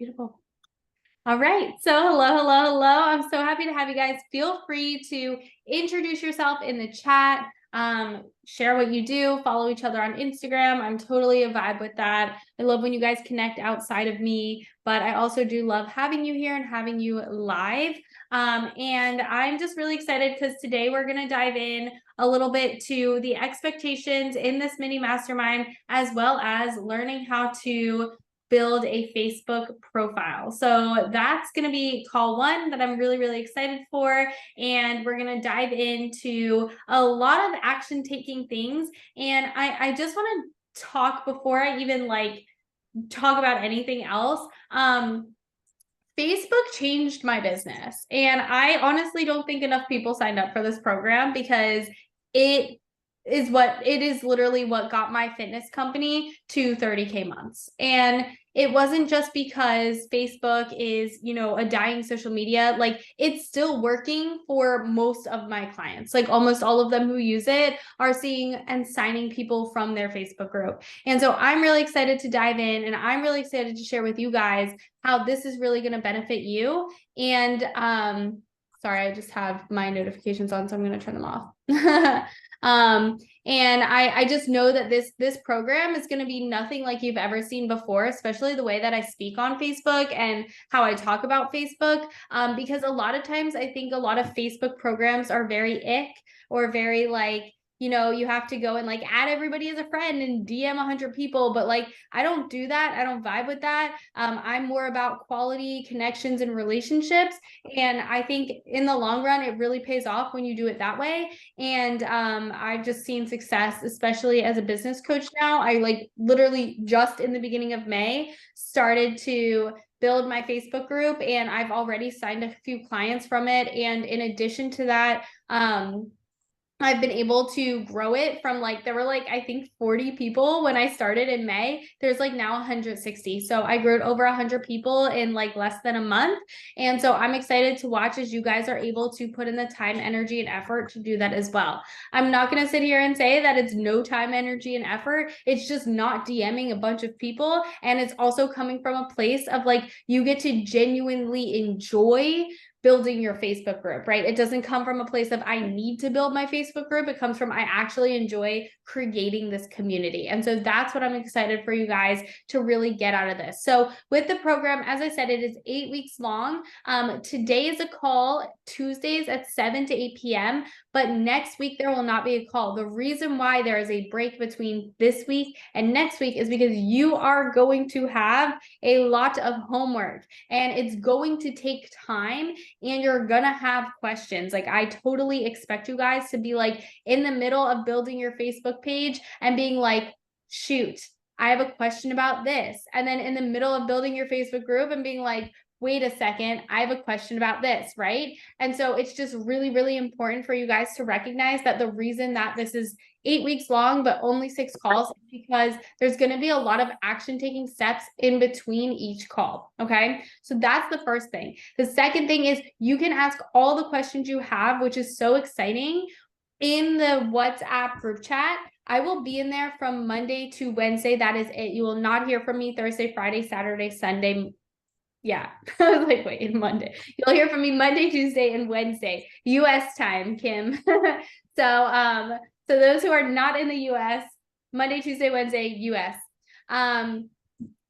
Beautiful. All right. So hello. I'm so happy to have you guys. Feel free to introduce yourself in the chat. Share what you do, follow each other on Instagram. I'm totally a vibe with that. I love when you guys connect outside of me, but I also do love having you here and having you live. And I'm just really excited because today we're going to dive in a little bit to the expectations in this mini mastermind, as well as learning how to build a Facebook profile. So that's going to be call one that I'm really excited for. And we're going to dive into a lot of action taking things. And I just want to talk before I even talk about anything else. Facebook changed my business. And I honestly don't think enough people signed up for this program because it is literally what got my fitness company to 30K months. And it wasn't just because Facebook is, a dying social media. Like, it's still working for most of my clients. Like, almost all of them who use it are seeing and signing people from their Facebook group. And so I'm really excited to dive in, and I'm really excited to share with you guys how this is really going to benefit you. And sorry, I just have my notifications on, so I'm going to turn them off. And I just know that this program is going to be nothing like you've ever seen before, especially the way that I speak on Facebook and how I talk about Facebook. Because a lot of times I think a lot of Facebook programs are very ick or very you have to go and add everybody as a friend and DM 100 people, but I don't do that. I don't vibe with that. I'm more about quality connections and relationships. And I think in the long run, it really pays off when you do it that way. And I've just seen success, especially as a business coach now. I literally just in the beginning of May started to build my Facebook group, and I've already signed a few clients from it. And in addition to that, I've been able to grow it from there were I think 40 people when I started in May. There's now 160. So I grew over 100 people in less than a month. And so I'm excited to watch as you guys are able to put in the time, energy, and effort to do that as well. I'm not going to sit here and say that it's no time, energy, and effort. It's just not DMing a bunch of people. And it's also coming from a place of you get to genuinely enjoy building your Facebook group, right? It doesn't come from a place of I need to build my Facebook group. It comes from I actually enjoy creating this community. And so that's what I'm excited for you guys to really get out of this. So with the program, as I said, it is 8 weeks long. Today is a call, Tuesdays at 7 to 8 p.m. But next week, there will not be a call. The reason why there is a break between this week and next week is because you are going to have a lot of homework, and it's going to take time, and you're gonna have questions. I totally expect you guys to be in the middle of building your Facebook page and being shoot, I have a question about this. And then in the middle of building your Facebook group and being wait a second, I have a question about this, right? And so it's just really important for you guys to recognize that the reason that this is 8 weeks long, but only 6 calls, is because there's going to be a lot of action taking steps in between each call. Okay. So that's the first thing. The second thing is you can ask all the questions you have, which is so exciting, in the WhatsApp group chat. I will be in there from Monday to Wednesday. That is it. You will not hear from me Thursday, Friday, Saturday, Sunday. Yeah. I was wait, Monday. You'll hear from me Monday, Tuesday, and Wednesday, US time, Kim. So those who are not in the US, Monday, Tuesday, Wednesday, US.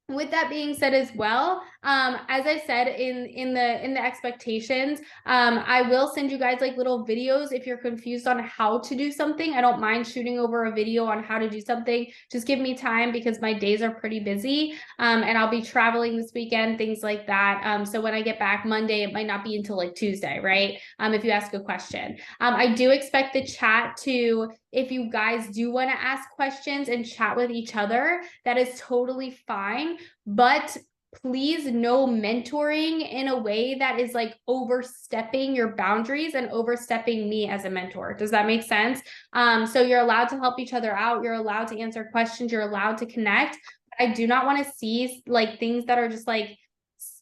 With that being said as well, as I said in the expectations, I will send you guys little videos if you're confused on how to do something. I don't mind shooting over a video on how to do something. Just give me time because my days are pretty busy, and I'll be traveling this weekend, things like that. So when I get back Monday, it might not be until Tuesday, right? If you ask a question. I do expect the chat to, if you guys do want to ask questions and chat with each other, that is totally fine. But please, no mentoring in a way that is overstepping your boundaries and overstepping me as a mentor. Does that make sense? So you're allowed to help each other out. You're allowed to answer questions. You're allowed to connect. But I do not want to see things that are just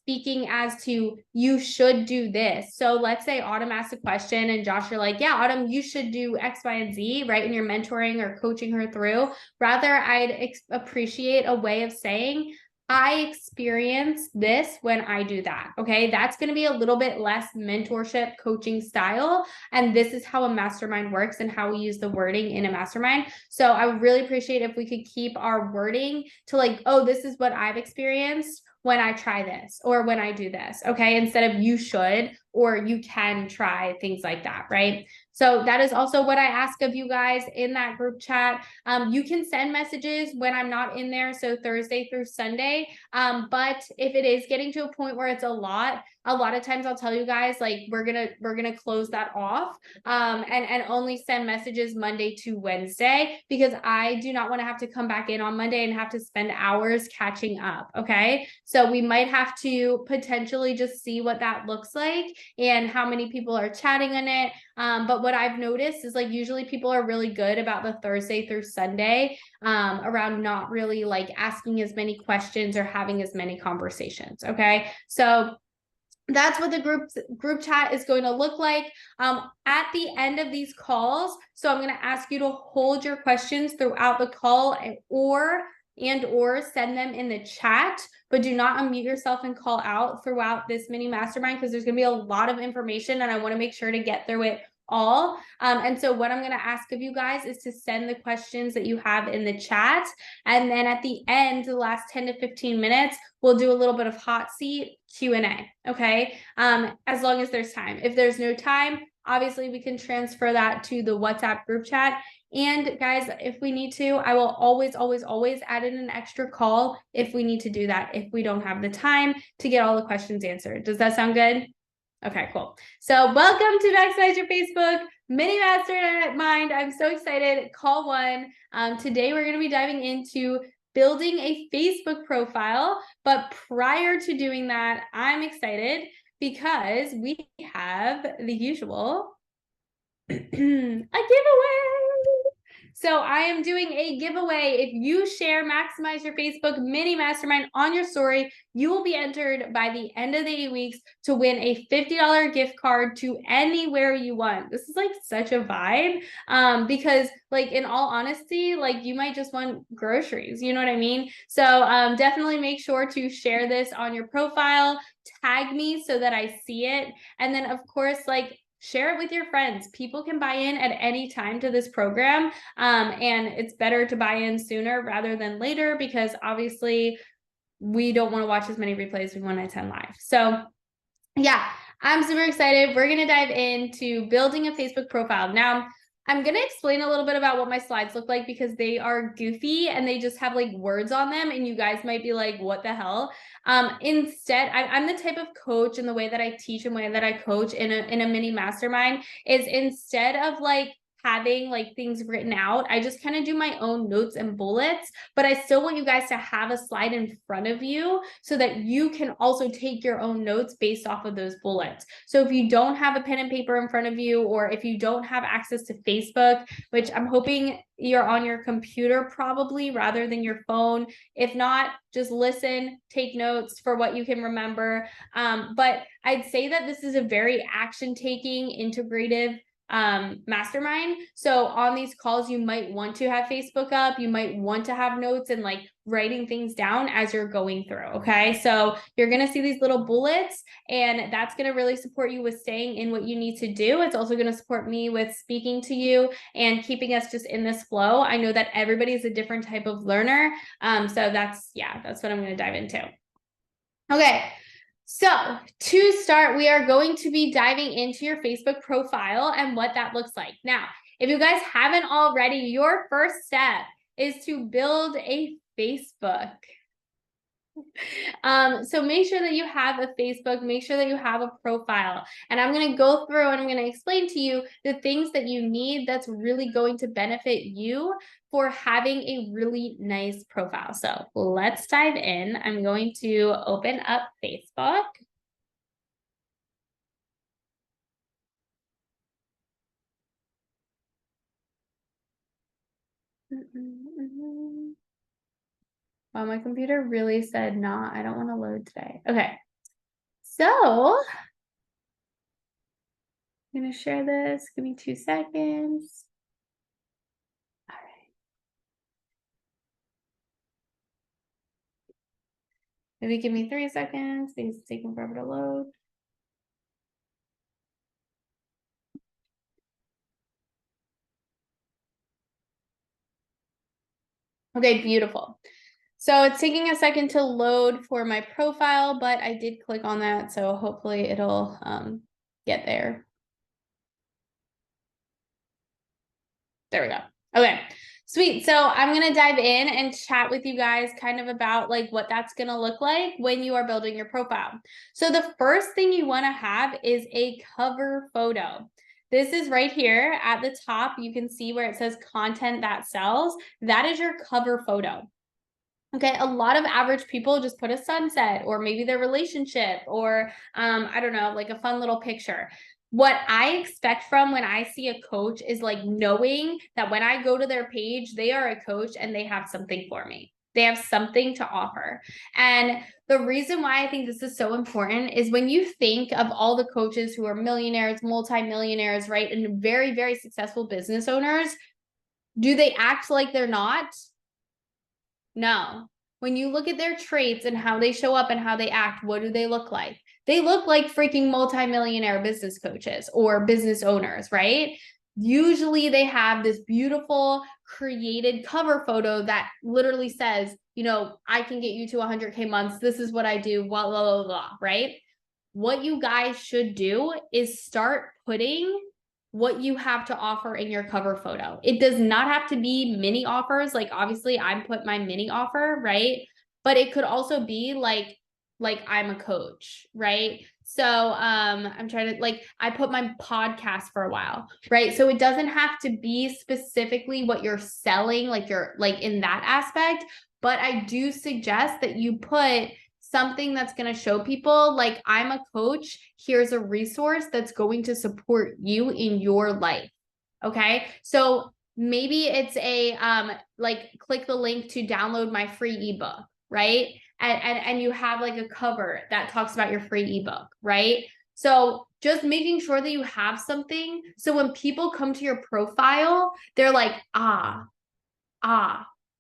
speaking as to you should do this. So let's say Autumn asked a question and Josh, you're yeah, Autumn, you should do X, Y, and Z, right? And you're mentoring or coaching her through. Rather, I'd appreciate a way of saying, I experience this when I do that. Okay. That's going to be a little bit less mentorship coaching style. And this is how a mastermind works and how we use the wording in a mastermind. So I would really appreciate if we could keep our wording to like, oh, this is what I've experienced when I try this or when I do this. Okay. Instead of you should or you can try things like that. Right. So that is also what I ask of you guys in that group chat. You can send messages when I'm not in there. So Thursday through Sunday. But if it is getting to a point where it's a lot of times I'll tell you guys like we're gonna close that off and only send messages Monday to Wednesday because I do not want to have to come back in on Monday and have to spend hours catching up. Okay. So we might have to potentially just see what that looks like and how many people are chatting on it. But what I've noticed is like usually people are really good about the Thursday through Sunday around not really like asking as many questions or having as many conversations. Okay. So that's what the group chat is going to look like at the end of these calls. So I'm going to ask you to hold your questions throughout the call or send them in the chat, but do not unmute yourself and call out throughout this mini mastermind because there's going to be a lot of information and I want to make sure to get through it all. And so what I'm going to ask of you guys is to send the questions that you have in the chat. And then at the end, the last 10 to 15 minutes, we'll do a little bit of hot seat Q&A. Okay. As long as there's time. If there's no time, obviously we can transfer that to the WhatsApp group chat. And guys, if we need to, I will always add in an extra call if we need to do that, if we don't have the time to get all the questions answered. Does that sound good? Okay, cool. So welcome to Maximize Your Facebook Mini Mastermind. I'm so excited. Call one. Today we're going to be diving into building a Facebook profile. But prior to doing that, I'm excited because we have the usual a giveaway. So I am doing a giveaway. If you share Maximize Your Facebook Mini Mastermind on your story, you will be entered by the end of the 8 weeks to win a $50 gift card to anywhere you want. This is like such a vibe because like in all honesty, like you might just want groceries, you know what I mean? So definitely make sure to share this on your profile, tag me so that I see it. And then of course, like share it with your friends. People can buy in at any time to this program. And it's better to buy in sooner rather than later because obviously we don't want to watch as many replays as we want to attend live. So yeah, I'm super excited. We're going to dive into building a Facebook profile. Now, I'm going to explain a little bit about what my slides look like because they are goofy and they just have like words on them and you guys might be like, what the hell? Instead, I'm the type of coach and the way that I teach and the way that I coach in a mini mastermind is instead of like having like things written out, I just kind of do my own notes and bullets, but I still want you guys to have a slide in front of you so that you can also take your own notes based off of those bullets. So if you don't have a pen and paper in front of you, or if you don't have access to Facebook, which I'm hoping you're on your computer probably rather than your phone. If not, just listen, take notes for what you can remember. But I'd say that this is a very action-taking, integrative mastermind. So on these calls, you might want to have Facebook up, you might want to have notes and like writing things down as you're going through. Okay. So you're going to see these little bullets and that's going to really support you with staying in what you need to do. It's also going to support me with speaking to you and keeping us just in this flow. I know that everybody is a different type of learner. So that's what I'm going to dive into. Okay. So to start, we are going to be diving into your Facebook profile and what that looks like. Now, if you guys haven't already, your first step is to build a Facebook. So make sure that you have a Facebook, make sure that you have a profile. And I'm going to go through and I'm going to explain to you the things that you need that's really going to benefit you for having a really nice profile. So let's dive in. I'm going to open up Facebook. Well, my computer really said, nah, I don't want to load today. Okay. So I'm going to share this. Give me 2 seconds. All right. Maybe give me 3 seconds because it's taking forever to load. Okay, beautiful. So it's taking a second to load for my profile, but I did click on that. So hopefully it'll get there. There we go. Okay, sweet. So I'm going to dive in and chat with you guys kind of about like what that's going to look like when you are building your profile. So the first thing you want to have is a cover photo. This is right here at the top. You can see where it says content that sells. That is your cover photo. Okay, a lot of average people just put a sunset or maybe their relationship or I don't know, like a fun little picture. What I expect from when I see a coach is like knowing that when I go to their page, they are a coach and they have something for me. They have something to offer. And the reason why I think this is so important is when you think of all the coaches who are millionaires, multimillionaires, right? And very, very successful business owners, do they act like they're not? No. When you look at their traits and how they show up and how they act, what do they look like? They look like freaking multimillionaire business coaches or business owners, right? Usually they have this beautiful created cover photo that literally says, you know, I can get you to 100K months. This is what I do, blah, blah, blah, blah, right? What you guys should do is start putting what you have to offer in your cover photo. It does not have to be mini offers. Like obviously I put my mini offer, right? But it could also be like I'm a coach, right? So I'm trying to like I put my podcast for a while, right? So it doesn't have to be specifically what you're selling, like you're like in that aspect, but I do suggest that you put something that's going to show people like I'm a coach. Here's a resource that's going to support you in your life. Okay. So maybe it's a like click the link to download my free ebook, right? And you have like a cover that talks about your free ebook, right? So just making sure that you have something. So when people come to your profile, they're like, ah,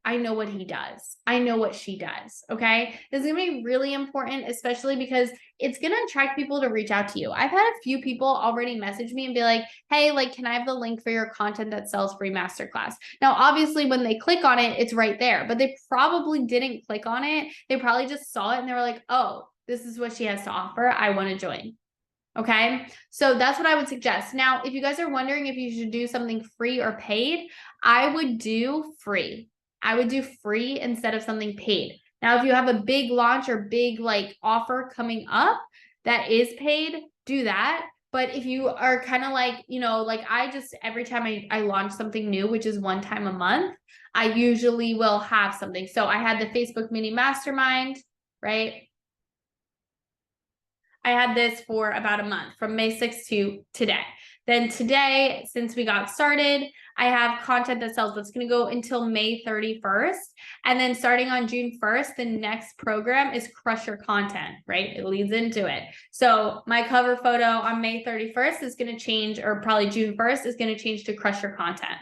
I know what he does. I know what she does. Okay. This is going to be really important, especially because it's going to attract people to reach out to you. I've had a few people already message me and be like, hey, like, can I have the link for your content that sells free masterclass? Now, obviously, when they click on it, it's right there, but they probably didn't click on it. They probably just saw it and they were like, oh, this is what she has to offer. I want to join. Okay. So that's what I would suggest. Now, if you guys are wondering if you should do something free or paid, I would do free. I would do free instead of something paid. Now, if you have a big launch or big like offer coming up that is paid, do that. But if you are kind of like, you know, like I just every time I launch something new, which is one time a month, I usually will have something. So I had the Facebook mini mastermind, right? I had this for about a month from May 6th to today. Then today, since we got started, I have content that sells that's going to go until May 31st. And then starting on June 1st, the next program is Crush Your Content, right? It leads into it. So my cover photo on May 31st is going to change, or probably June 1st is going to change to Crush Your Content.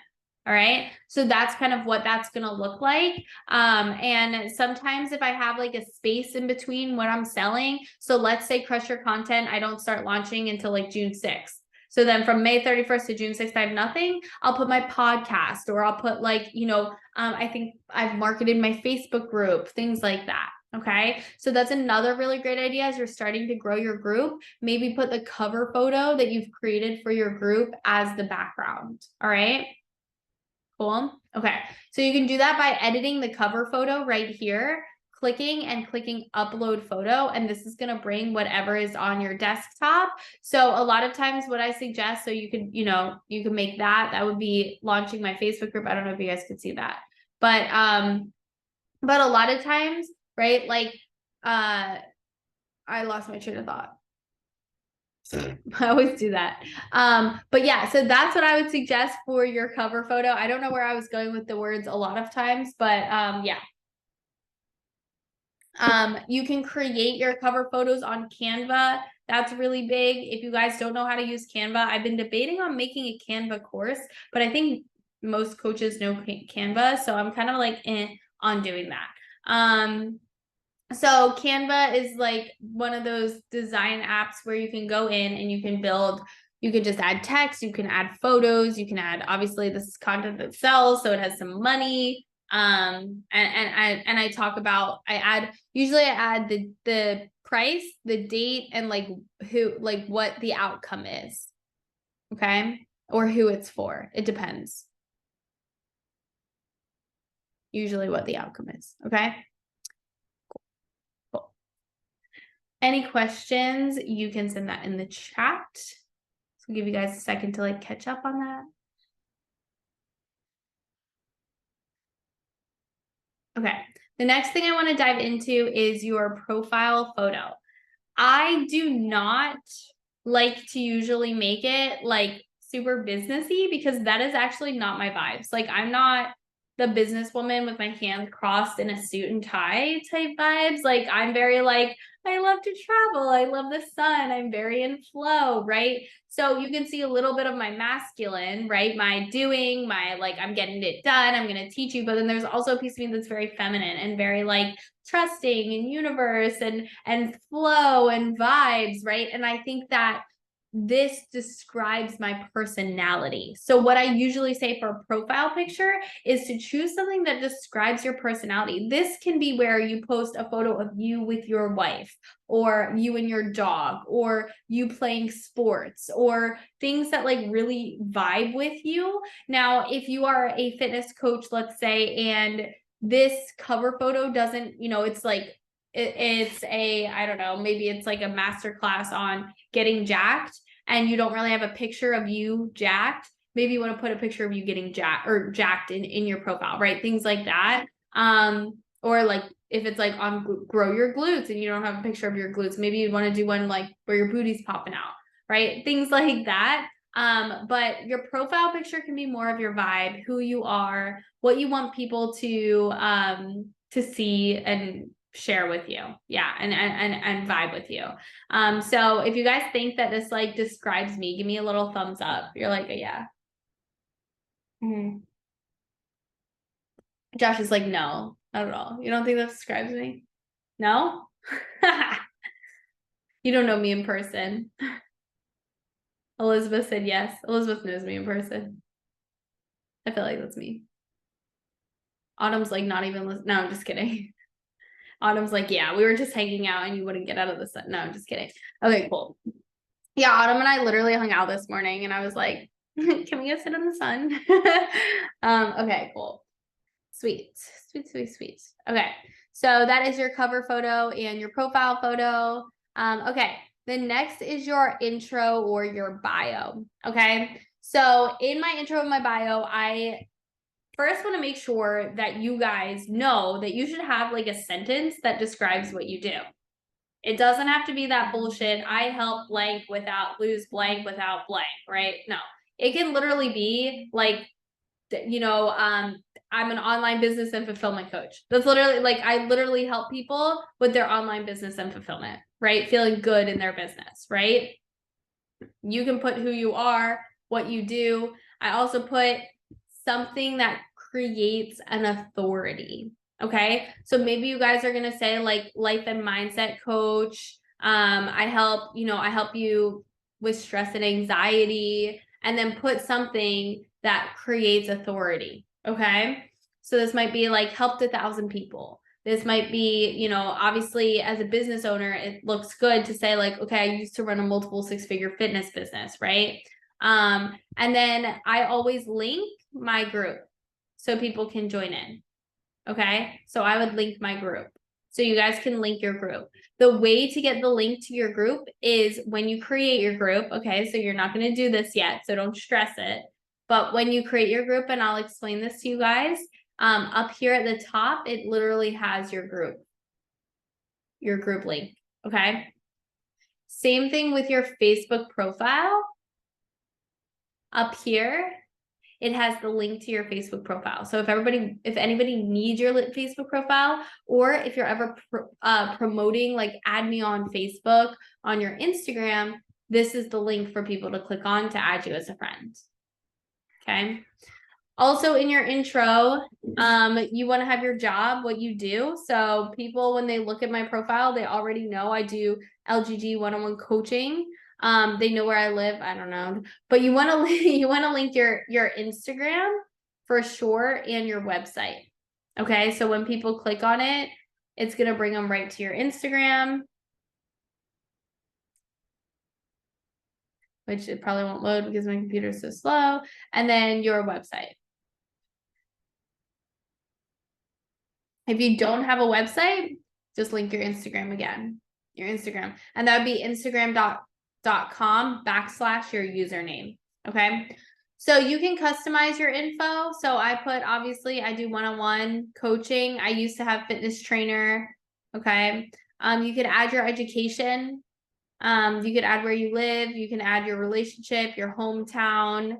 All right. So that's kind of what that's going to look like. And sometimes if I have like a space in between what I'm selling, so let's say Crush Your Content, I don't start launching until like June 6th. So then from May 31st to June 6th, I have nothing. I'll put my podcast or I'll put like, you know, I think I've marketed my Facebook group, things like that. Okay. So that's another really great idea as you're starting to grow your group. Maybe put the cover photo that you've created for your group as the background. All right. Cool. Okay. So you can do that by editing the cover photo right here, clicking upload photo, and this is going to bring whatever is on your desktop. So a lot of times what I suggest, so you can, you know, you can make that would be launching my Facebook group. I don't know if you guys could see that, but a lot of times, right? Like, I lost my train of thought. I always do that. But yeah, so that's what I would suggest for your cover photo. I don't know where I was going with the words a lot of times, but yeah. You can create your cover photos on Canva. That's really big. If you guys don't know how to use Canva, I've been debating on making a Canva course, but I think most coaches know Canva, so I'm kind of like on doing that. So Canva is like one of those design apps where you can go in and you can build, you can just add text, you can add photos, you can add, obviously this is content that sells, so it has some money. And I talk about, usually I add the price, the date, and like what the outcome is. Okay. Or who it's for. It depends. Usually what the outcome is. Okay. Cool. Any questions, you can send that in the chat. So I'll give you guys a second to like catch up on that. Okay. The next thing I want to dive into is your profile photo. I do not like to usually make it like super businessy because that is actually not my vibes. Like I'm not the businesswoman with my hands crossed in a suit and tie type vibes. Like I'm very like, I love to travel. I love the sun. I'm very in flow, right? So you can see a little bit of my masculine, right? My doing, my like, I'm getting it done. I'm going to teach you. But then there's also a piece of me that's very feminine and very like trusting and universe and flow and vibes, right? And I think that this describes my personality. So what I usually say for a profile picture is to choose something that describes your personality. This can be where you post a photo of you with your wife, or you and your dog, or you playing sports, or things that like really vibe with you. Now, if you are a fitness coach, let's say, and this cover photo doesn't, it's like it's a, I don't know, maybe it's like a master class on getting jacked and you don't really have a picture of you jacked. Maybe you want to put a picture of you getting jacked in your profile, right? Things like that. Or like if it's like on grow your glutes and you don't have a picture of your glutes, maybe you want to do one like where your booty's popping out, right? Things like that. But your profile picture can be more of your vibe, who you are, what you want people to see and share with you. Yeah, and vibe with you. So if you guys think that this like describes me, give me a little thumbs up. You're like, yeah. Mm-hmm. Josh is like, no, not at all. You don't think that describes me? No? You don't know me in person. Elizabeth said yes. Elizabeth knows me in person. I feel like that's me. Autumn's like not even no, I'm just kidding. Autumn's like, yeah, we were just hanging out and you wouldn't get out of the sun. No, I'm just kidding. Okay, cool. Yeah, Autumn and I literally hung out this morning and I was like, can we go sit in the sun? Okay, cool. Sweet. Okay, so that is your cover photo and your profile photo. Okay, the next is your intro or your bio. Okay, so in my intro and my bio, I first want to make sure that you guys know that you should have like a sentence that describes what you do. It doesn't have to be that bullshit, I help blank without lose blank without blank, right? No, it can literally be like, I'm an online business and fulfillment coach. That's literally like, I literally help people with their online business and fulfillment, right? Feeling good in their business, right? You can put who you are, what you do. I also put something that creates an authority. Okay. So maybe you guys are going to say like life and mindset coach. I help you with stress and anxiety, and then put something that creates authority. Okay. So this might be like helped 1,000 people. This might be, obviously as a business owner, it looks good to say like, okay, I used to run a multiple 6-figure fitness business, right? And then I always link my group so people can join in. Okay. So I would link my group so you guys can link your group. The way to get the link to your group is when you create your group. Okay. So you're not going to do this yet, so don't stress it. But when you create your group, and I'll explain this to you guys, up here at the top, it literally has your group link. Okay. Same thing with your Facebook profile. Up here, it has the link to your Facebook profile. So if anybody needs your Facebook profile, or if you're ever promoting, like add me on Facebook, on your Instagram, this is the link for people to click on to add you as a friend. Okay. Also in your intro, you want to have your job, what you do. So people, when they look at my profile, they already know I do LGG one-on-one coaching. They know where I live. I don't know, but you want to link your Instagram for sure and your website. Okay, so when people click on it, it's gonna bring them right to your Instagram, which it probably won't load because my computer is so slow, and then your website. If you don't have a website, just link your Instagram again, your Instagram. And that would be instagram.com/ your username. Okay. So you can customize your info. So I put, obviously, I do one-on-one coaching. I used to have fitness trainer. Okay. You could add your education. You could add where you live. You can add your relationship, your hometown.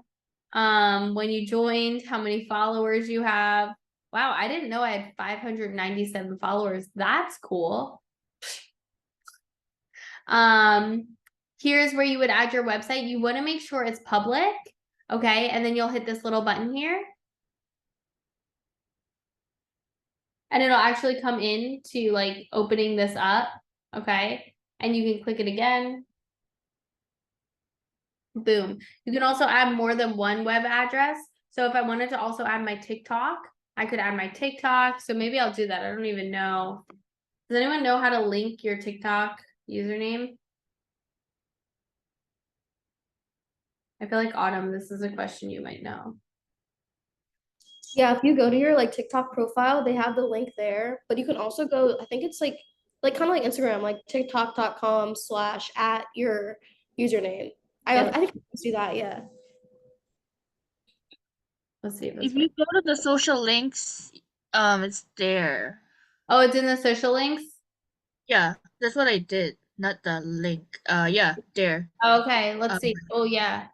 When you joined, how many followers you have. Wow, I didn't know I had 597 followers. That's cool. Here's where you would add your website. You want to make sure it's public. Okay, and then you'll hit this little button here. And it'll actually come in to like opening this up. Okay, and you can click it again. Boom. You can also add more than one web address. So if I wanted to also add my TikTok, I could add my TikTok. So maybe I'll do that. I don't even know. Does anyone know how to link your TikTok username? I feel like Autumn, this is a question you might know. Yeah, if you go to your like TikTok profile, they have the link there, but you can also go, I think it's like kind of like Instagram, like tiktok.com/@ your username. I Yeah, think you can do that, yeah. let's see if this If you works. go to the social links, it's there. Oh, it's in the social links? Yeah, that's what I did. Not the link. Yeah, there. Okay, let's Um, see. Oh, yeah.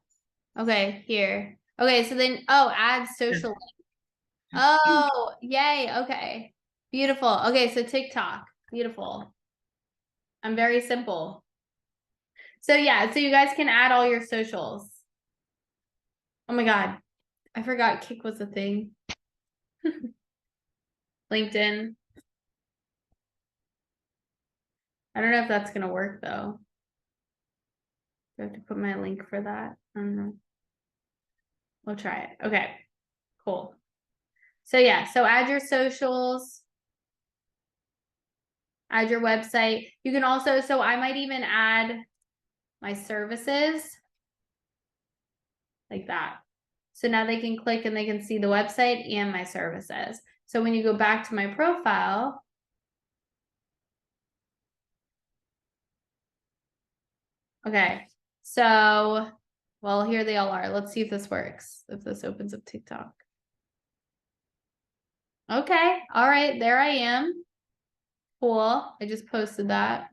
Okay, here. Okay, so then, oh, add social link. Oh, yay. Okay. Beautiful. Okay, so TikTok. Beautiful. I'm very simple. So yeah, so you guys can add all your socials. Oh my God. I forgot Kik was a thing. LinkedIn. I don't know if that's gonna work though. Do I have to put my link for that? I don't know. We'll try it. Okay, cool. So yeah, so add your socials, add your website. You can also, so I might even add my services like that. So now they can click and they can see the website and my services. So when you go back to my profile, okay, so, well, here they all are. Let's see if this works, if this opens up TikTok. Okay, all right, there I am. Cool, I just posted that.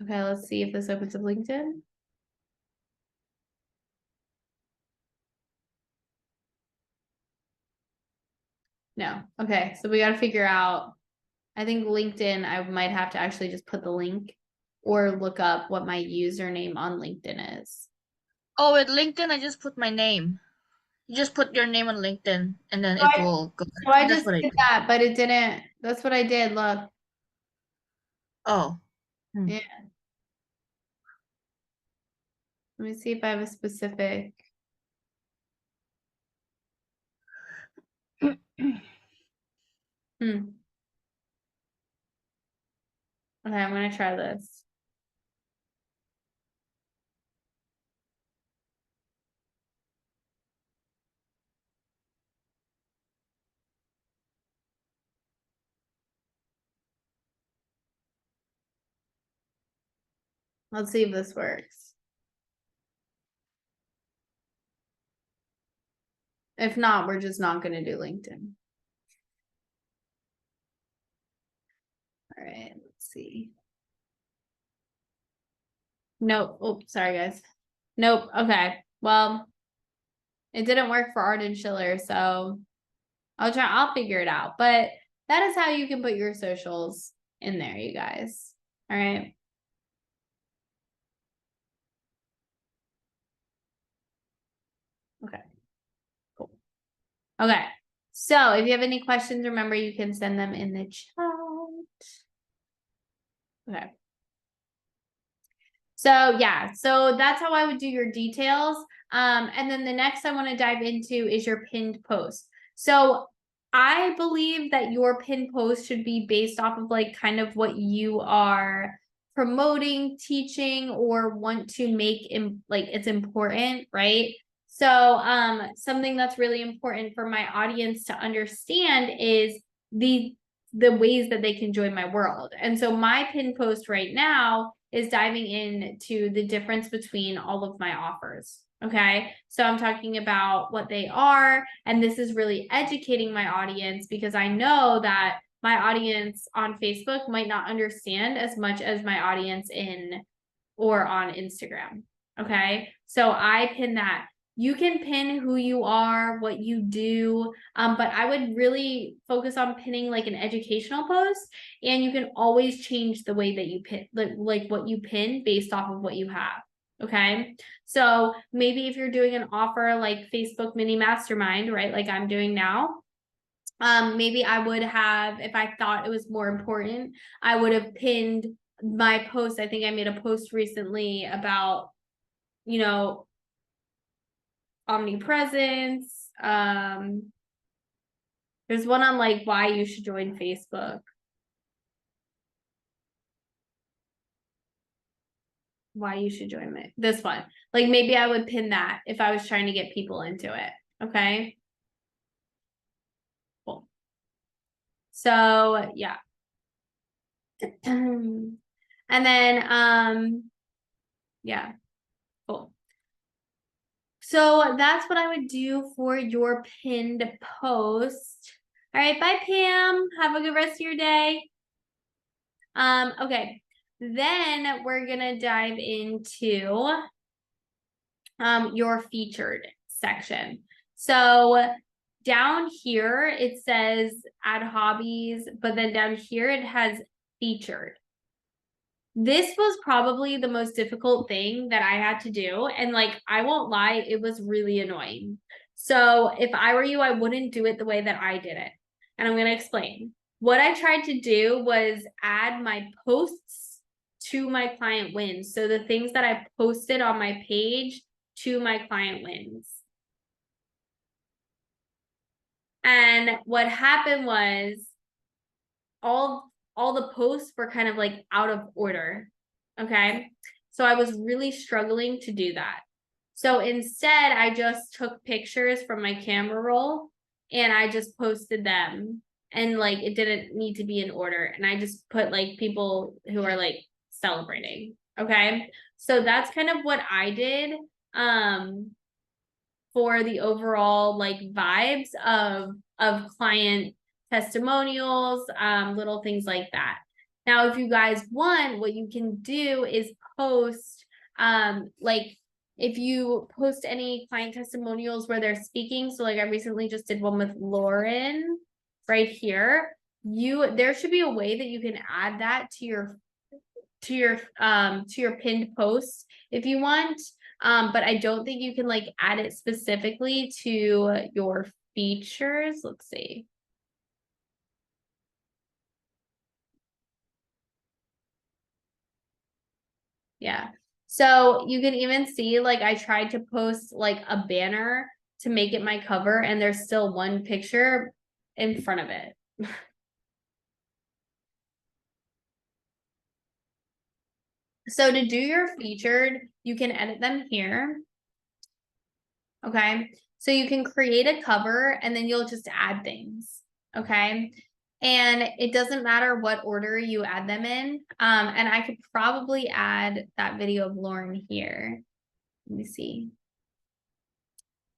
Okay, let's see if this opens up LinkedIn. No, okay, so we got to figure out, I think LinkedIn, I might have to actually just put the link or look up what my username on LinkedIn is. oh, with LinkedIn, I just put my name. You just put your name on LinkedIn, and then it will go. So I That's just what I did did. that, but it didn't, that's what I did, look. Oh. Yeah. Let me see if I have a specific. Hmm. Okay, I'm gonna try this. Let's see if this works. If not, we're just not gonna do LinkedIn. All right, let's see. Nope. Oh, sorry guys. Nope. Okay. Well, it didn't work for Arden Schiller, so I'll figure it out. But that is how you can put your socials in there, you guys. All right. Okay, cool. Okay, so if you have any questions, remember you can send them in the chat. Okay. So yeah, so that's how I would do your details. And then the next I want to dive into is your pinned post. So I believe that your pinned post should be based off of like kind of what you are promoting, teaching, or want to make like it's important, right? So something that's really important for my audience to understand is the ways that they can join my world. And so my pinned post right now is diving into the difference between all of my offers. Okay. So I'm talking about what they are. And this is really educating my audience because I know that my audience on Facebook might not understand as much as my audience in or on Instagram. Okay. So I pin that. You can pin who you are, what you do, but I would really focus on pinning like an educational post, and you can always change the way that you pin, like what you pin based off of what you have. Okay. So maybe if you're doing an offer like Facebook mini mastermind, right? Like I'm doing now, maybe I would have, if I thought it was more important, I would have pinned my post. I think I made a post recently about, you know, omnipresence. There's one on like why you should join Facebook. Why you should join this one. Like maybe I would pin that if I was trying to get people into it. Okay. Cool. So yeah. And then yeah, cool. So that's what I would do for your pinned post. All right, bye Pam. Have a good rest of your day. Okay. Then we're gonna dive into your featured section. So down here it says add hobbies, but then down here it has featured. This was probably the most difficult thing that I had to do. And like, I won't lie, it was really annoying. So if I were you, I wouldn't do it the way that I did it. And I'm going to explain. What I tried to do was add my posts to my client wins. So the things that I posted on my page to my client wins. And what happened was all the posts were kind of like out of order. Okay. So I was really struggling to do that. So instead, I just took pictures from my camera roll and I just posted them. And like it didn't need to be in order. And I just put like people who are like celebrating. Okay. So that's kind of what I did for the overall like vibes of client testimonials, little things like that. Now, if you guys want, what you can do is post, like if you post any client testimonials where they're speaking. So like I recently just did one with Lauren right here. There should be a way that you can add that to your pinned post if you want. But I don't think you can like add it specifically to your features. Let's see. Yeah. So you can even see like I tried to post like a banner to make it my cover and there's still one picture in front of it. So to do your featured, you can edit them here. Okay. So you can create a cover and then you'll just add things. Okay. And it doesn't matter what order you add them in. And I could probably add that video of Lauren here. Let me see.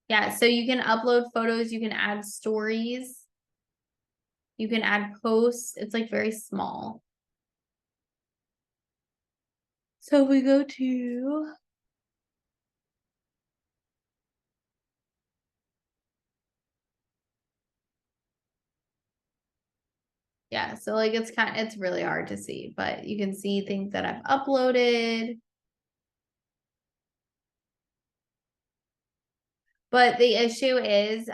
Yeah, so you can upload photos, you can add stories, you can add posts. It's like very small. So we go to yeah, so like it's really hard to see, but you can see things that I've uploaded. But the issue is,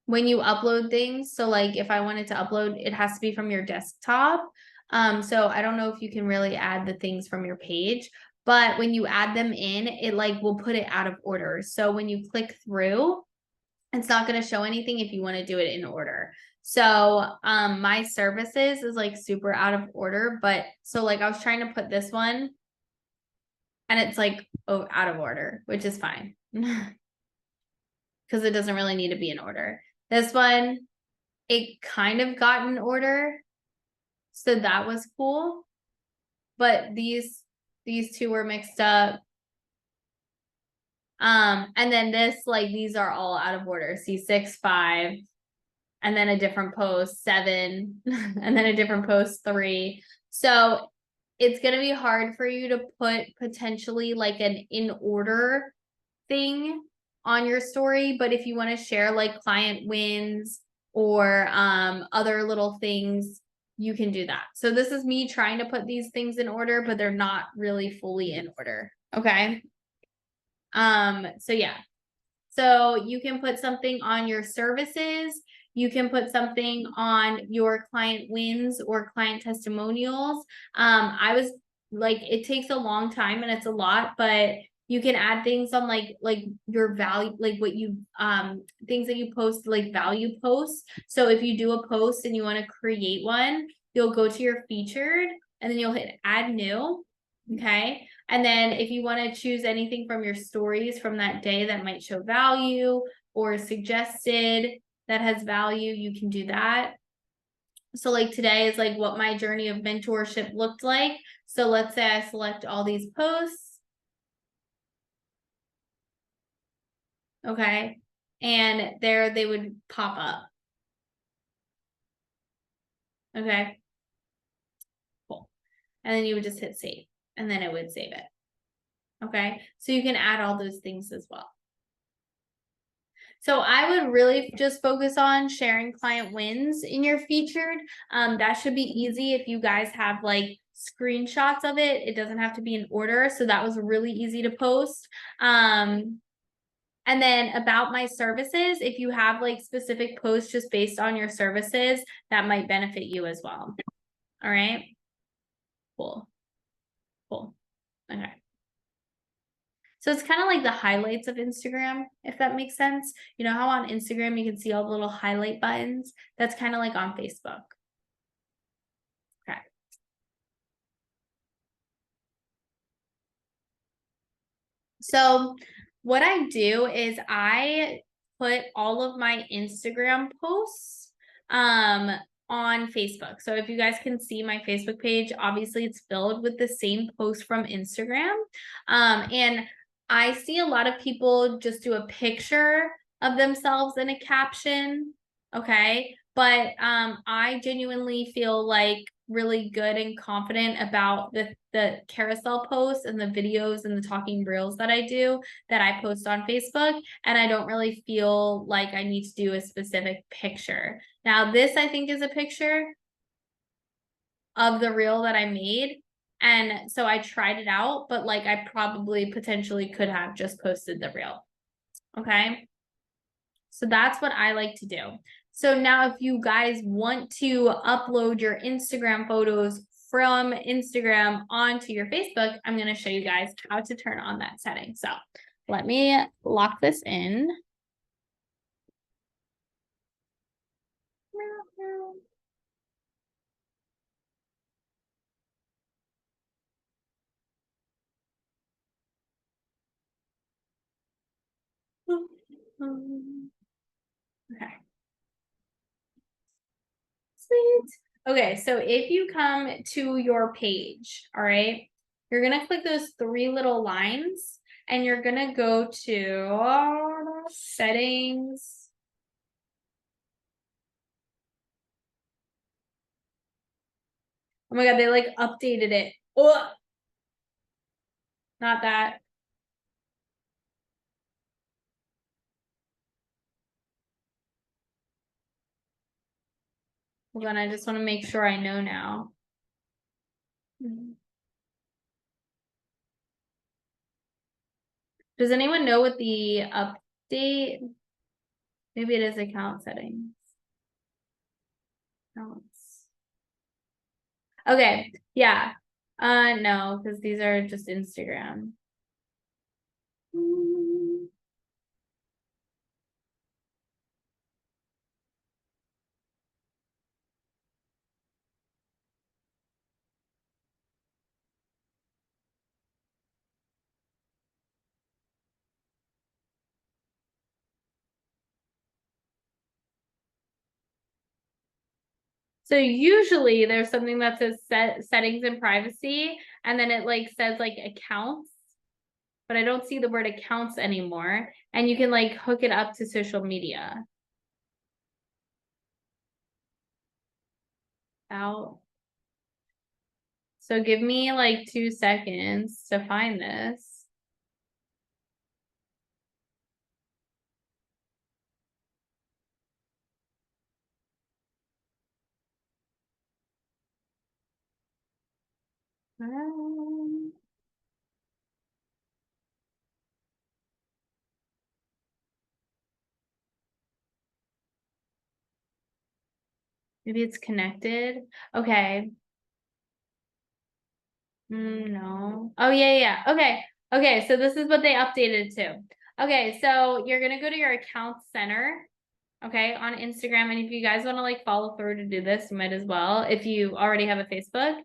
when you upload things, so like if I wanted to upload, it has to be from your desktop. So I don't know if you can really add the things from your page, but when you add them in, it like will put it out of order. So when you click through, it's not going to show anything if you want to do it in order. So my services is like super out of order, but so like I was trying to put this one and it's like out of order, which is fine. Because it doesn't really need to be in order. This one, it kind of got in order. So that was cool. But these two were mixed up. And then this, like, these are all out of order. See, 6, 5, and then a different post, 7, and then a different post, 3. So it's gonna be hard for you to put potentially like an in order thing on your story, but if you want to share like client wins or other little things, you can do that. So this is me trying to put these things in order, but they're not really fully in order. Okay. So yeah. So you can put something on your services, you can put something on your client wins or client testimonials. I was like, it takes a long time and it's a lot, but you can add things on like your value, like what you things that you post, like value posts. So if you do a post and you want to create one, you'll go to your featured and then you'll hit add new. Okay. And then if you want to choose anything from your stories from that day that might show value or suggested that has value, you can do that. So like today is like what my journey of mentorship looked like. So let's say I select all these posts. Okay. And there they would pop up. Okay. Cool. And then you would just hit save and then it would save it. Okay. So you can add all those things as well. So I would really just focus on sharing client wins in your featured. That should be easy if you guys have like screenshots of it. It doesn't have to be in order. So that was really easy to post. And then about my services, if you have like specific posts just based on your services, that might benefit you as well. All right. Cool. Cool. Okay. So it's kind of like the highlights of Instagram, if that makes sense. You know how on Instagram you can see all the little highlight buttons? That's kind of like on Facebook. Okay. So what I do is I put all of my Instagram posts on Facebook. So if you guys can see my Facebook page, obviously it's filled with the same post from Instagram. And I see a lot of people just do a picture of themselves in a caption. Okay. But I genuinely feel like really good and confident about the carousel posts and the videos and the talking reels that I do that I post on Facebook. And I don't really feel like I need to do a specific picture. Now, this I think is a picture of the reel that I made. And so I tried it out, but like I probably potentially could have just posted the reel. Okay. So that's what I like to do. So now if you guys want to upload your Instagram photos from Instagram onto your Facebook, I'm going to show you guys how to turn on that setting. So let me lock this in. Okay. Sweet. Okay, so if you come to your page, all right, you're gonna click those 3 little lines and you're gonna go to settings. Oh my god, they like updated it. Oh, not that. Hold on, I just want to make sure I know now. Does anyone know what the update? Maybe it is account settings. Accounts. Okay, yeah. No, because these are just Instagram. So usually there's something that says settings and privacy, and then it like says like accounts, but I don't see the word accounts anymore. And you can like hook it up to social media. Out. So give me like 2 seconds to find this. Maybe it's connected. Okay. No. Oh, yeah. Okay. Okay. So this is what they updated to. Okay. So you're going to go to your account center. Okay. On Instagram. And if you guys want to like follow through to do this, you might as well. If you already have a Facebook.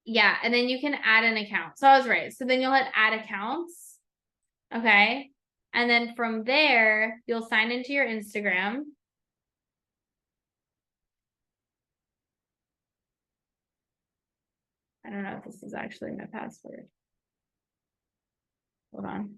Yeah. And then you can add an account. So I was right. So then you'll hit add accounts. Okay. And then from there, you'll sign into your Instagram. I don't know if this is actually my password. Hold on.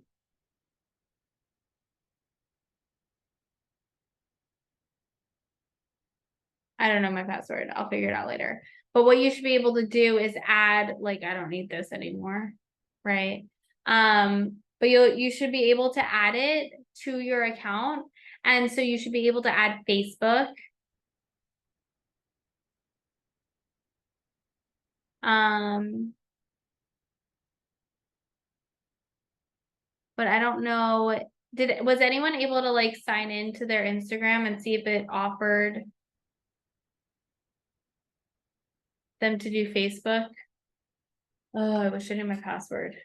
I don't know my password. I'll figure it out later. But what you should be able to do is add, like, I don't need this anymore, right? But you should be able to add it to your account. And so you should be able to add Facebook. But I don't know, was anyone able to like sign into their Instagram and see if it offered them to do Facebook? Oh, I wish I knew my password.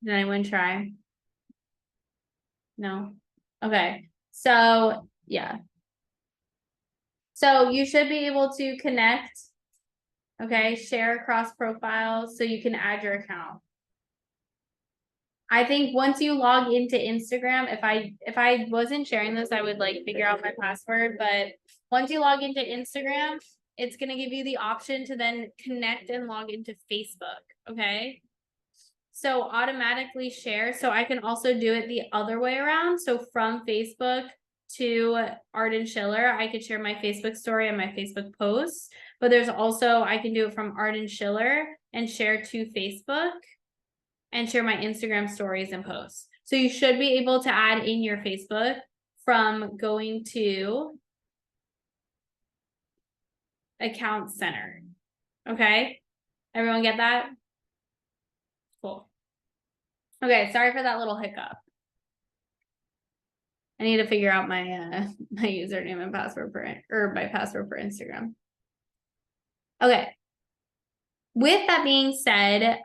Did anyone try? No. Okay. So yeah. So you should be able to connect. Okay, share across profiles so you can add your account. I think once you log into Instagram, if I wasn't sharing this, I would like figure out my password, but once you log into Instagram, it's gonna give you the option to then connect and log into Facebook, okay? So automatically share, so I can also do it the other way around, so from Facebook to Arden Schiller, I could share my Facebook story and my Facebook posts, but there's also, I can do it from Arden Schiller and share to Facebook and share my Instagram stories and posts. So you should be able to add in your Facebook from going to Account Center. Okay, everyone get that? Cool. Okay, sorry for that little hiccup. I need to figure out my my username and password for my password for Instagram. Okay. With that being said,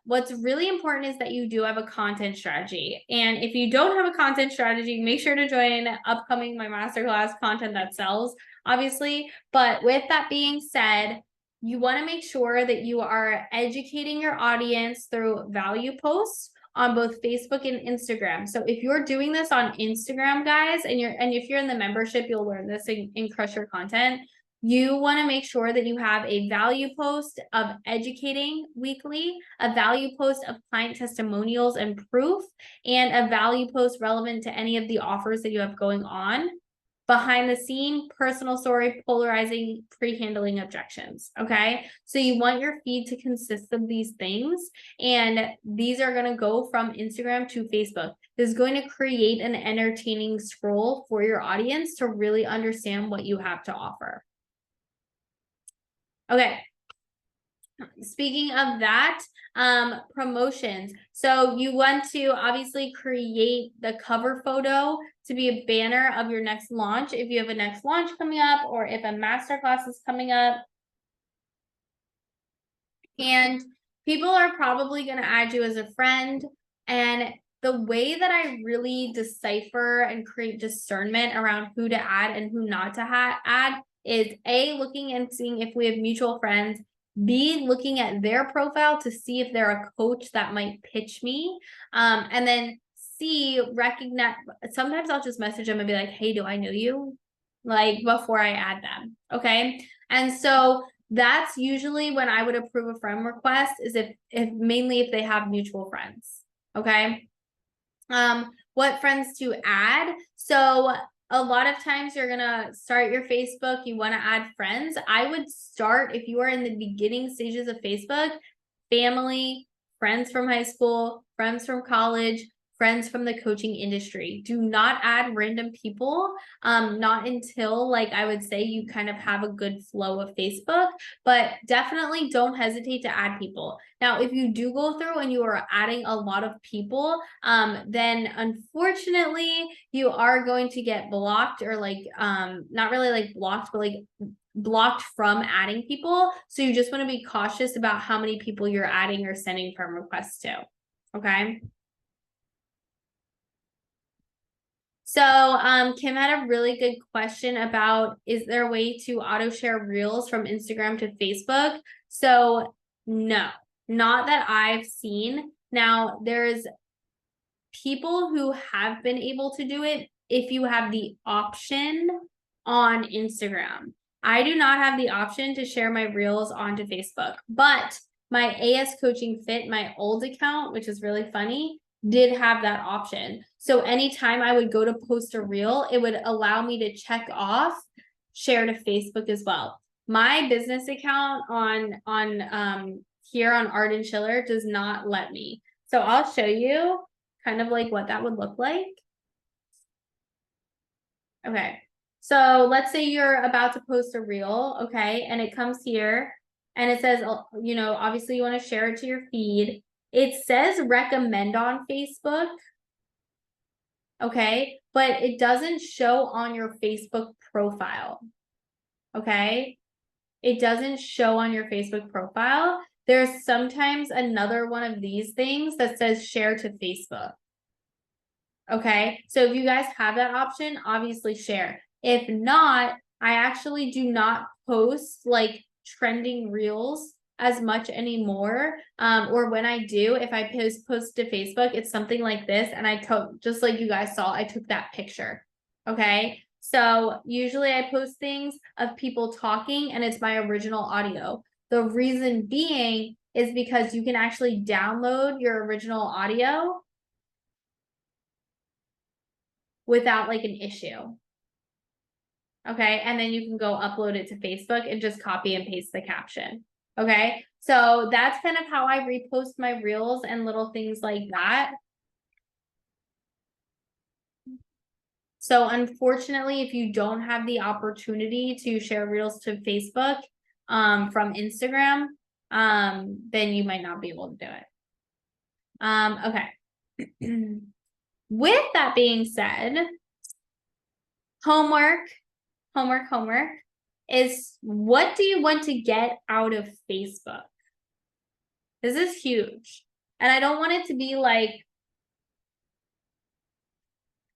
what's really important is that you do have a content strategy. And if you don't have a content strategy, make sure to join upcoming my masterclass Content That Sells, obviously. But with that being said, you want to make sure that you are educating your audience through value posts on both Facebook and Instagram. So if you're doing this on Instagram, guys, and if you're in the membership, you'll learn this in Crush Your Content. You want to make sure that you have a value post of educating weekly, a value post of client testimonials and proof, and a value post relevant to any of the offers that you have going on. behind the scene, personal story, polarizing, pre-handling objections. Okay. So you want your feed to consist of these things. And these are going to go from Instagram to Facebook. This is going to create an entertaining scroll for your audience to really understand what you have to offer. Okay. Speaking of that, promotions. So you want to obviously create the cover photo to be a banner of your next launch. If you have a next launch coming up, or if a masterclass is coming up. And people are probably going to add you as a friend. And the way that I really decipher and create discernment around who to add and who not to add is A, looking and seeing if we have mutual friends, B, looking at their profile to see if they're a coach that might pitch me. And then C, recognize, sometimes I'll just message them and be like, hey, do I know you? Like before I add them. Okay. And so that's usually when I would approve a friend request, is if mainly if they have mutual friends. Okay. What friends to add? So a lot of times you're gonna start your Facebook, you want to add friends. I would start, if you are in the beginning stages of Facebook, family, friends from high school, friends from college, friends from the coaching industry. Do not add random people, not until, like, I would say you kind of have a good flow of Facebook, but definitely don't hesitate to add people. Now, if you do go through and you are adding a lot of people, then unfortunately you are going to get blocked, or like, not really like blocked, but like blocked from adding people. So you just want to be cautious about how many people you're adding or sending friend requests to. Okay. So Kim had a really good question about, is there a way to auto share reels from Instagram to Facebook? So no, not that I've seen. Now there's people who have been able to do it if you have the option on Instagram. I do not have the option to share my reels onto Facebook, but my AS Coaching Fit, my old account, which is really funny, did have that option. So anytime I would go to post a reel, it would allow me to check off share to Facebook as well. My business account on here on Arden Schiller does not let me. So I'll show you kind of like what that would look like. Okay. So let's say you're about to post a reel, okay, and it comes here and it says, you know, obviously you want to share it to your feed. It says recommend on Facebook, okay, but it doesn't show on your Facebook profile, okay? It doesn't show on your Facebook profile. There's sometimes another one of these things that says share to Facebook. Okay, so if you guys have that option, obviously share. If not, I actually do not post like trending reels as much anymore. Or when I do, if I post to Facebook, it's something like this. And I took, just like you guys saw, I took that picture. Okay, so usually I post things of people talking and it's my original audio. The reason being is because you can actually download your original audio without like an issue. Okay, and then you can go upload it to Facebook and just copy and paste the caption. Okay, so that's kind of how I repost my reels and little things like that. So unfortunately, if you don't have the opportunity to share reels to Facebook from Instagram, then you might not be able to do it. Okay. With that being said, homework is, what do you want to get out of Facebook? This is huge. And I don't want it to be like,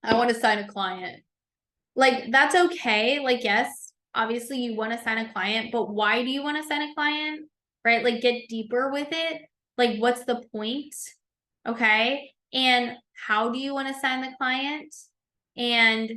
I want to sign a client. Like, that's okay. Like, yes, obviously you want to sign a client, but why do you want to sign a client? Right? Like, get deeper with it. Like, what's the point? Okay. And how do you want to sign the client? And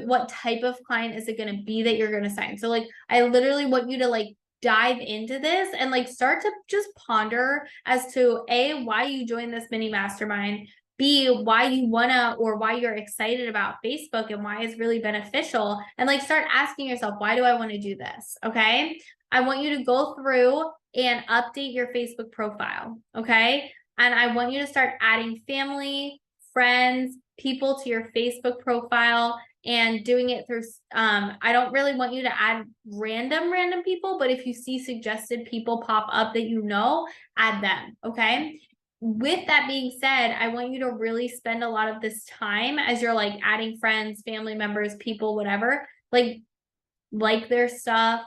what type of client is it going to be that you're going to sign? So like, I literally want you to like dive into this and like start to just ponder as to A, why you joined this mini mastermind, B, why you wanna or why you're excited about Facebook and why it's really beneficial. And like start asking yourself, why do I want to do this? Okay. I want you to go through and update your Facebook profile. Okay. And I want you to start adding family, friends, people to your Facebook profile and doing it through I don't really want you to add random people, but if you see suggested people pop up that you know, add them. Okay. With that being said, I want you to really spend a lot of this time as you're like adding friends, family members, people, whatever, like their stuff,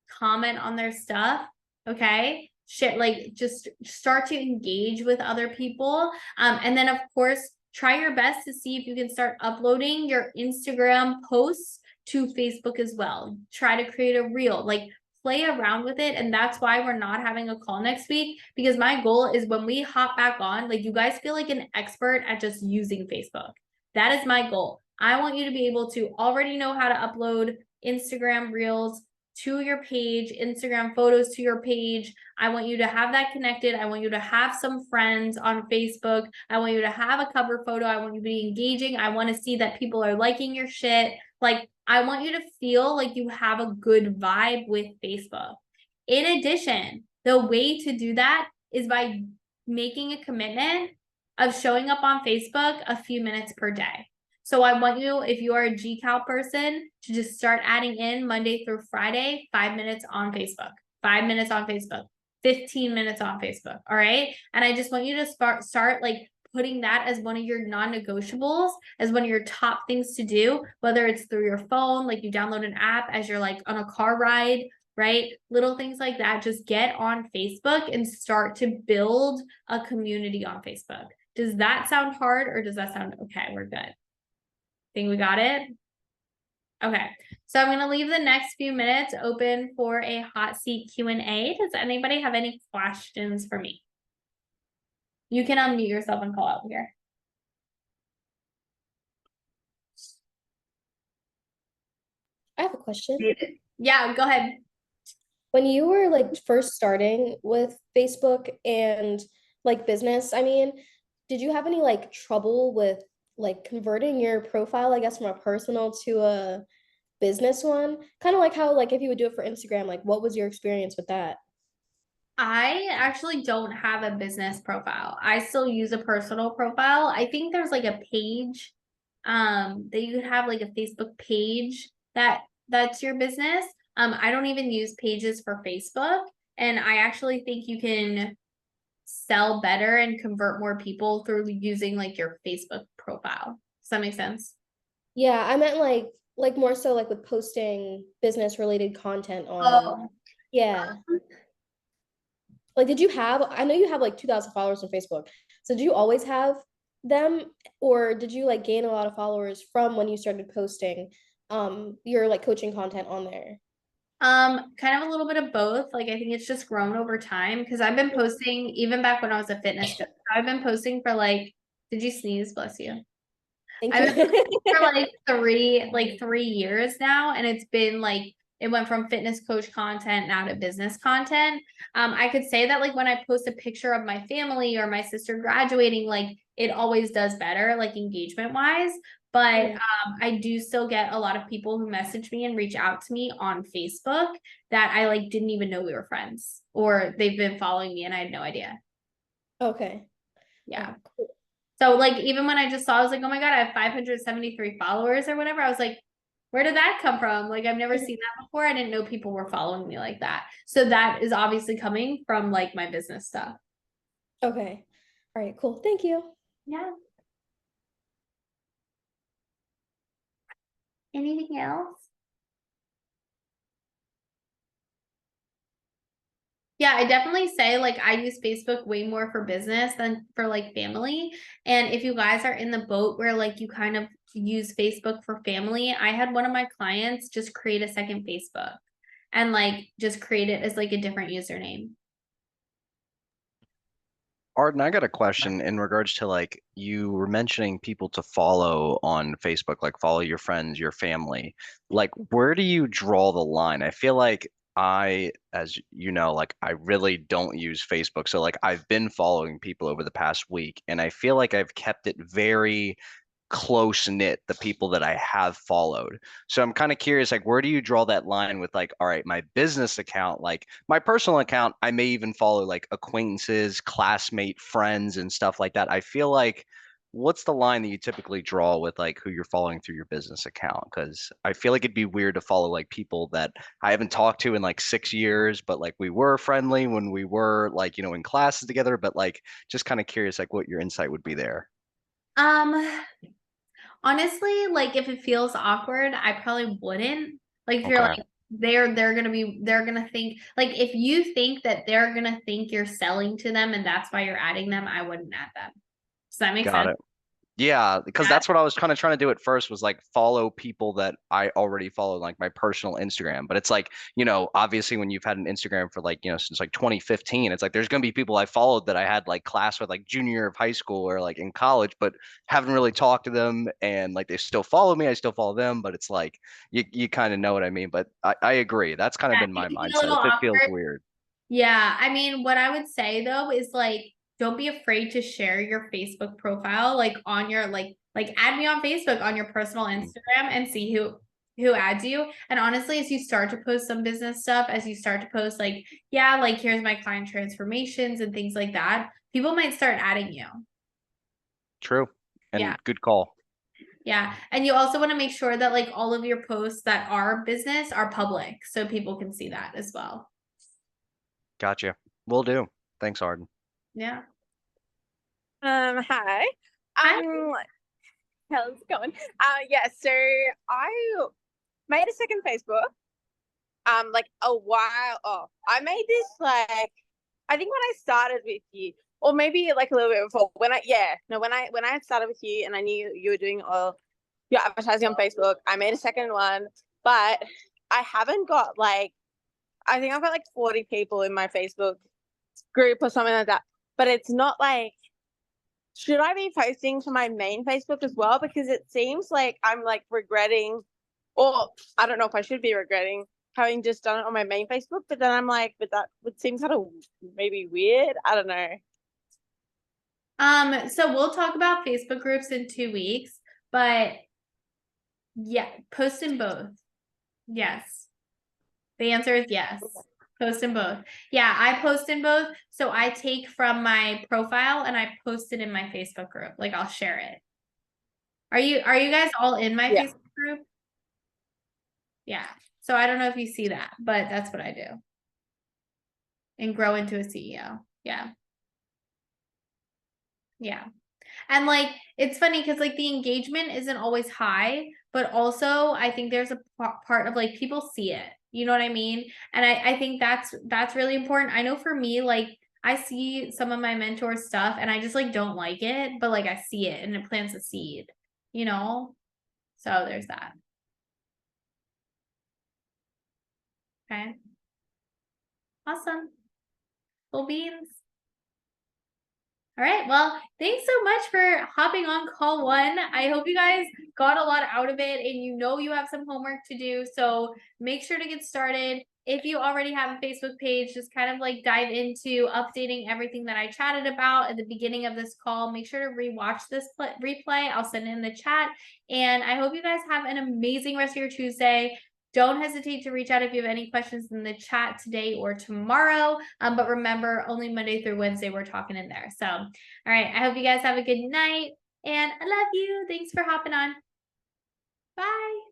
comment on their stuff. Okay. Shit, like just start to engage with other people. And then of course, try your best to see if you can start uploading your Instagram posts to Facebook as well. Try to create a reel, like play around with it. And that's why we're not having a call next week, because my goal is when we hop back on, like you guys feel like an expert at just using Facebook. That is my goal. I want you to be able to already know how to upload Instagram reels to your page, Instagram photos to your page. I want you to have that connected. I want you to have some friends on Facebook. I want you to have a cover photo. I want you to be engaging. I want to see that people are liking your shit. Like, I want you to feel like you have a good vibe with Facebook. In addition, the way to do that is by making a commitment of showing up on Facebook a few minutes per day. So I want you, if you are a GCal person, to just start adding in Monday through Friday, 5 minutes on Facebook, 5 minutes on Facebook, 15 minutes on Facebook. All right. And I just want you to start like putting that as one of your non-negotiables, as one of your top things to do, whether it's through your phone, like you download an app as you're like on a car ride, right? Little things like that. Just get on Facebook and start to build a community on Facebook. Does that sound hard or does that sound okay? We're good. Think we got it? Okay, so I'm going to leave the next few minutes open for a hot seat Q&A. Does anybody have any questions for me? You can unmute yourself and call out here. I have a question. Yeah, go ahead. When you were like first starting with Facebook and like business, I mean, did you have any like trouble with like converting your profile, I guess, from a personal to a business one? Kind of like how like if you would do it for Instagram, like what was your experience with that? I actually don't have a business profile. I still use a personal profile. I think there's like a page that you could have like a Facebook page that's your business. I don't even use pages for Facebook, and I actually think you can sell better and convert more people through using like your Facebook profile. Does that make sense? Yeah, I meant like more so like with posting business related content on. Oh, Yeah. Like, did you have, I know you have like 2,000 followers on Facebook. So did you always have them, or did you like gain a lot of followers from when you started posting your like coaching content on there? kind of a little bit of both. Like I think it's just grown over time because I've been posting even back when I was a fitness coach. I've been posting for like, did you sneeze? Bless you. Thank I've been posting you. for like 3 years now, and it's been like it went from fitness coach content now to business content. I could say that like when I post a picture of my family or my sister graduating, like it always does better, like engagement wise. But I do still get a lot of people who message me and reach out to me on Facebook that I like didn't even know we were friends, or they've been following me and I had no idea. Okay. Yeah. Cool. So like even when I just saw, I was like, oh my God, I have 573 followers or whatever. I was like, where did that come from? Like I've never seen that before. I didn't know people were following me like that. So that is obviously coming from like my business stuff. Okay. All right, cool. Thank you. Yeah. Anything else? Yeah, I definitely say like I use Facebook way more for business than for like family. And if you guys are in the boat where like you kind of use Facebook for family, I had one of my clients just create a second Facebook and like just create it as like a different username. Arden, I got a question in regards to like you were mentioning people to follow on Facebook, like follow your friends, your family. Like, where do you draw the line? I feel like as you know, like I really don't use Facebook. So like I've been following people over the past week, and I feel like I've kept it very close knit, the people that I have followed. So I'm kind of curious, like, where do you draw that line with like, all right, my business account, like my personal account, I may even follow like acquaintances, classmate, friends, and stuff like that. I feel like what's the line that you typically draw with like who you're following through your business account? Because I feel like it'd be weird to follow like people that I haven't talked to in like 6 years, but like we were friendly when we were like, in classes together, but like just kind of curious, like what your insight would be there. Um, honestly, like if it feels awkward, I probably wouldn't. Like if you're Okay. like they're gonna think like if you think that they're gonna think you're selling to them and that's why you're adding them, I wouldn't add them. Does that make Got sense? it. Yeah, because Yeah. that's what I was kind of trying to do at first was like follow people that I already follow, like my personal Instagram. But it's like, obviously when you've had an Instagram for like, since like 2015, it's like there's gonna be people I followed that I had like class with like junior year of high school or like in college, but haven't really talked to them and like they still follow me, I still follow them, but it's like you kind of know what I mean. But I agree. That's kind of Yeah, been my it can be a mindset. little If it feels awkward. weird. Yeah, I mean, what I would say though is like, don't be afraid to share your Facebook profile, like on your like add me on Facebook on your personal Instagram and see who adds you. And honestly, as you start to post some business stuff, as you start to post like, yeah, like here's my client transformations and things like that, people might start adding you. True. Yeah. And good call. Yeah. And you also want to make sure that like all of your posts that are business are public so people can see that as well. Gotcha. Will do. Thanks, Arden. Yeah. Hi. Hi. How's it going? Yeah, so I made a second Facebook, like a while off. I made this like, I think when I started with you, or maybe like a little bit before, when I started with you and I knew you were doing all your advertising on Facebook, I made a second one, but I haven't got like, I think I've got like 40 people in my Facebook group or something like that, but it's not like, should I be posting to my main Facebook as well? Because it seems like I'm like regretting, or I don't know if I should be regretting having just done it on my main Facebook, but then I'm like, but that would seem kind of maybe weird. I don't know. So we'll talk about Facebook groups in 2 weeks, but yeah, post in both. Yes. The answer is yes. Post in both. Yeah, I post in both. So I take from my profile and I post it in my Facebook group. Like I'll share it. Are you guys all in my Yeah. Facebook group? Yeah. So I don't know if you see that, but that's what I do. And grow into a CEO. Yeah. Yeah. And like it's funny because like the engagement isn't always high, but also I think there's a part of like people see it. You know what I mean? And I think that's really important. I know for me, like I see some of my mentor stuff and I just like don't like it, but like I see it and it plants a seed, you know? So there's that. Okay. Awesome. Cool beans. All right. Well, thanks so much for hopping on call one. I hope you guys got a lot out of it and you have some homework to do. So make sure to get started. If you already have a Facebook page, just kind of like dive into updating everything that I chatted about at the beginning of this call. Make sure to rewatch this replay. I'll send it in the chat. And I hope you guys have an amazing rest of your Tuesday. Don't hesitate to reach out if you have any questions in the chat today or tomorrow. But remember, only Monday through Wednesday, we're talking in there. So, all right. I hope you guys have a good night and I love you. Thanks for hopping on. Bye.